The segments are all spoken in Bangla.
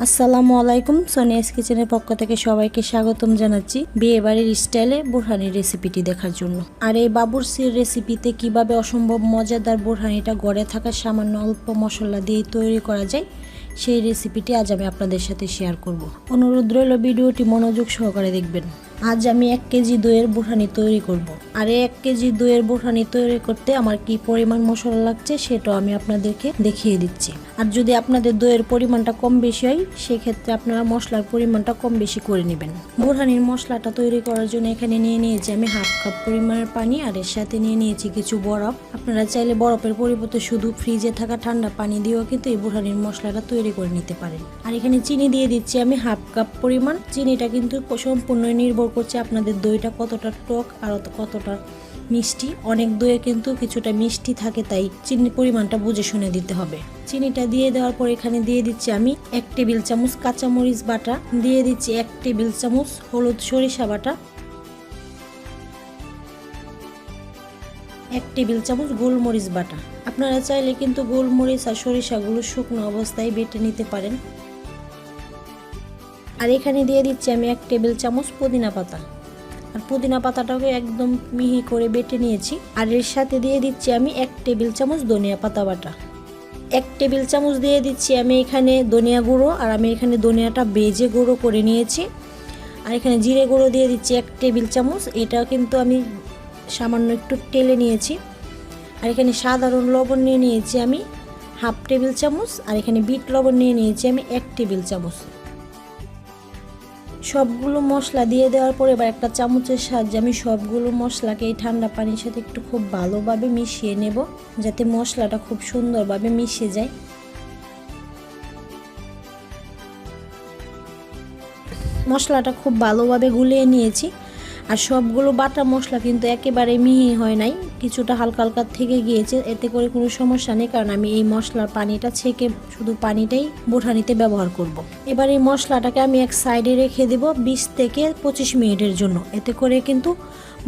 আসসালামু আলাইকুম। সোনিয়াস কিচেনের পক্ষ থেকে সবাইকে স্বাগতম জানাচ্ছি বিয়ে বাড়ির স্টাইলে বোরহানির রেসিপিটি দেখার জন্য। আর এই বাবুর্চির রেসিপিতে কিভাবে অসম্ভব মজাদার বোরহানিটা ঘরে থাকা সামান্য অল্প মশলা দিয়ে তৈরি করা যায়, সেই রেসিপিটি আজ আমি আপনাদের সাথে শেয়ার করব। অনুরোধ রইল ভিডিওটি মনোযোগ সহকারে দেখবেন। আজ আমি 1 কেজি দইয়ের বোরহানি তৈরি করব। আর 1 কেজি দইয়ের বোরহানি তৈরি করতে আমার কি পরিমাণ মশলা লাগছে সেটাও আমি আপনাদেরকে দেখিয়ে দিচ্ছি। আর যদি আপনাদের দইয়ের পরিমাণটা কম বেশি হয়, সেক্ষেত্রে আপনারা মশলার পরিমাণটা কম বেশি করে নেবেন। বোরহানির মশলাটা তৈরি করার জন্য এখানে নিয়ে নিয়েছি আমি হাফ কাপ পরিমাণের পানি, আর এর সাথে নিয়ে নিয়েছি কিছু বরফ। আপনারা চাইলে বরফের পরিবর্তে শুধু ফ্রিজে থাকা ঠান্ডা পানি দিয়েও কিন্তু এই বোরহানির মশলাটা তৈরি করে নিতে পারেন। আর এখানে চিনি দিয়ে দিচ্ছি আমি হাফ কাপ পরিমাণ। চিনিটা কিন্তু সম্পূর্ণ নির্ভর করছে আপনাদের দইটা কতটা টক আর কতটা মিষ্টি। অনেক দইয়ে কিন্তু কিছুটা মিষ্টি থাকে, তাই চিনির পরিমাণটা বুঝে শুনে দিতে হবে। চিনিটা দিয়ে দেওয়ার পর এখানে দিয়ে দিচ্ছি আমি 1 টেবিল চামচ কাঁচামরিচ বাটা, দিয়ে দিচ্ছি 1 টেবিল চামচ হলুদ সরিষা বাটা, 1 টেবিল চামচ গোলমরিচ বাটা। আপনারা চাইলে কিন্তু গোলমরিচ আর সরিষাগুলো শুকনো অবস্থায় বেটে নিতে পারেন। আর এখানে দিয়ে দিচ্ছি আমি 1 টেবিল চামচ পুদিনা পাতা, আর পুদিনা পাতাটাকে একদম মিহি করে বেটে নিয়েছি। আর এর সাথে দিয়ে দিচ্ছি আমি 1 টেবিল চামচ ধনিয়া পাতা বাটা, 1 টেবিল চামচ দিয়ে দিচ্ছি আমি এখানে ধনিয়া গুঁড়ো, আর আমি এখানে ধনিয়াটা ভেজে গুঁড়ো করে নিয়েছি। আর এখানে জিরে গুঁড়ো দিয়ে দিচ্ছি 1 টেবিল চামচ, এটা কিন্তু আমি সামান্য একটু টেলে নিয়েছি। আর এখানে সাধারণ লবণ নিয়ে নিয়েছি আমি হাফ টেবিল চামচ, আর এখানে বিট লবণ নিয়ে নিয়েছি আমি 1 টেবিল চামচ। সবগুলো মশলা দিয়ে দেওয়ার পরে এবার একটা চামচের সাহায্যে আমি সবগুলো মশলাকে এই ঠান্ডা পানির সাথে একটু খুব ভালোভাবে মিশিয়ে নেব, যাতে মশলাটা খুব সুন্দরভাবে মিশে যায়। মশলাটা খুব ভালোভাবে গুলিয়ে নিয়েছি। আর সবগুলো বাটা মশলা কিন্তু একেবারে মিহি হয় নাই, কিছুটা হালকা হালকা থেকে গিয়েছে। এতে করে কোনো সমস্যা নেই, কারণ আমি এই মশলার পানিটা ছেঁকে শুধু পানিটাই বোরহানিতে ব্যবহার করব। এবার এই মশলাটাকে আমি এক সাইডে রেখে দেব 20 থেকে 25 মিনিটের জন্য। এতে করে কিন্তু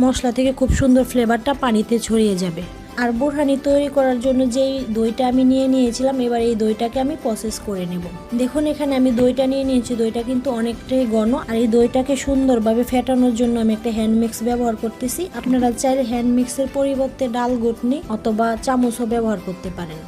মশলা থেকে খুব সুন্দর ফ্লেভারটা পানিতে ছড়িয়ে যাবে। আর বোরহানি তৈরি করার জন্য যেই দইটা আমি নিয়ে নিয়েছিলাম, এবার এই দইটাকে আমি প্রসেস করে নেব। দেখুন এখানে আমি দইটা নিয়ে নিয়েছি, দইটা কিন্তু অনেকটাই ঘন। আর এই দইটাকে সুন্দরভাবে ফেটানোর জন্য আমি একটা হ্যান্ড মিক্স ব্যবহার করতেছি। আপনারা চাইলে হ্যান্ড মিক্সের পরিবর্তে ডাল ঘুটনি অথবা চামচও ব্যবহার করতে পারেন।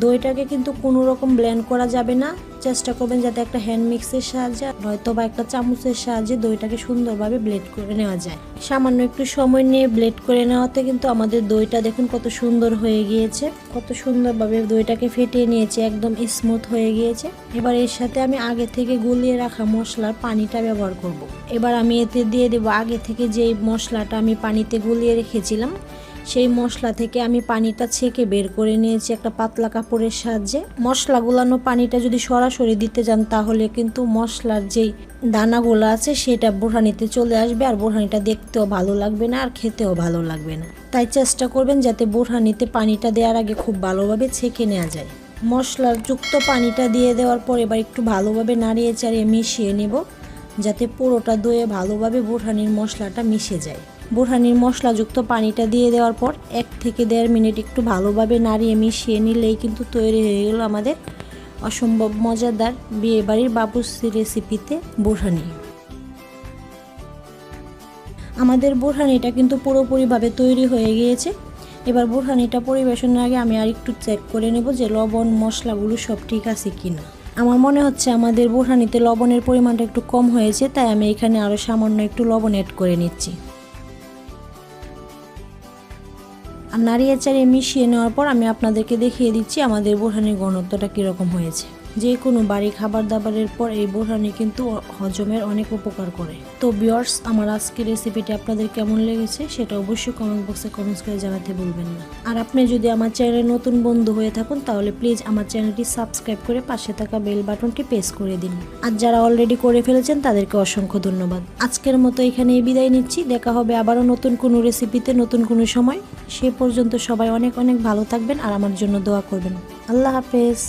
দইটাকে কিন্তু কোনো রকম ব্লেন্ড করা যাবে না, চেষ্টা করবেন যাতে একটা হ্যান্ড মিক্সের সাহায্যে হয়তো বা একটা চামচের সাহায্যে দইটাকে সুন্দরভাবে ব্লেন্ড করে নেওয়া যায়। সামান্য একটু সময় নিয়ে ব্লেন্ড করে নেওয়াতে কিন্তু আমাদের দইটা দেখুন কত সুন্দর হয়ে গিয়েছে, কত সুন্দরভাবে দইটাকে ফেটিয়ে নিয়েছে, একদম স্মুথ হয়ে গিয়েছে। এবার এর সাথে আমি আগে থেকে গুলিয়ে রাখা মশলার পানিটা ব্যবহার করব। এবার আমি এতে দিয়ে দেবো আগে থেকে যেই মশলাটা আমি পানিতে গুলিয়ে রেখেছিলাম, সেই মশলা থেকে আমি পানিটা ছেঁকে বের করে নিয়েছি একটা পাতলা কাপড়ের সাহায্যে। মশলা গুলানো পানিটা যদি সরাসরি দিতে যান, তাহলে কিন্তু মশলার যেই দানাগুলো আছে সেটা বোরহানিতে চলে আসবে, আর বোরহানিটা দেখতেও ভালো লাগবে না, আর খেতেও ভালো লাগবে না। তাই চেষ্টা করবেন যাতে বোরহানিতে পানিটা দেওয়ার আগে খুব ভালোভাবে ছেঁকে নেওয়া যায়। মশলার যুক্ত পানিটা দিয়ে দেওয়ার পর এবার একটু ভালোভাবে নাড়িয়ে চাড়িয়ে মিশিয়ে নেব, যাতে পুরোটা দইয়ে ভালোভাবে বোরহানির মশলাটা মিশে যায়। বোরহানির মশলাযুক্ত পানিটা দিয়ে দেওয়ার পর 1 থেকে 1.5 মিনিট একটু ভালোভাবে নাড়িয়ে মিশিয়ে নিলেই কিন্তু তৈরি হয়ে গেল আমাদের অসম্ভব মজাদার বিয়ে বাড়ির বাবুর্চি রেসিপিতে বোরহানি। আমাদের বোরহানিটা কিন্তু পুরোপুরিভাবে তৈরি হয়ে গিয়েছে। এবার বোরহানিটা পরিবেশনের আগে আমি আর একটু চেক করে নেব যে লবণ মশলাগুলো সব ঠিক আছে কিনা। আমার মনে হচ্ছে আমাদের বোরহানিতে লবণের পরিমাণটা একটু কম হয়েছে, তাই আমি এখানে আরও সামান্য একটু লবণ অ্যাড করে নিচ্ছি। আর নাড়িয়ে চাড়িয়ে মিশিয়ে নেওয়ার পর আমি আপনাদেরকে দেখিয়ে দিচ্ছি আমাদের বোরহানির ঘনত্বটা কীরকম হয়েছে। যে কোনো বাড়ি খাবার দাবারের পর এই বোরহানি কিন্তু হজমের অনেক উপকার করে। তো ভিউয়ার্স, আমার আজকের রেসিপিটি আপনাদের কেমন লেগেছে সেটা অবশ্যই কমেন্ট বক্সে কমেন্টস করে জানাতে ভুলবেন না। আর আপনি যদি আমার চ্যানেলে নতুন বন্ধু হয়ে থাকুন, তাহলে প্লিজ আমার চ্যানেলটি সাবস্ক্রাইব করে পাশে থাকা বেল বাটনটি প্রেস করে দিন। আর যারা অলরেডি করে ফেলেছেন তাদেরকে অসংখ্য ধন্যবাদ। আজকের মতো এখানেই বিদায় নিচ্ছি। দেখা হবে আবারও নতুন কোনো রেসিপিতে নতুন কোনো সময়। সে পর্যন্ত সবাই অনেক অনেক ভালো থাকবেন আর আমার জন্য দোয়া করবেন। আল্লাহ হাফেজ।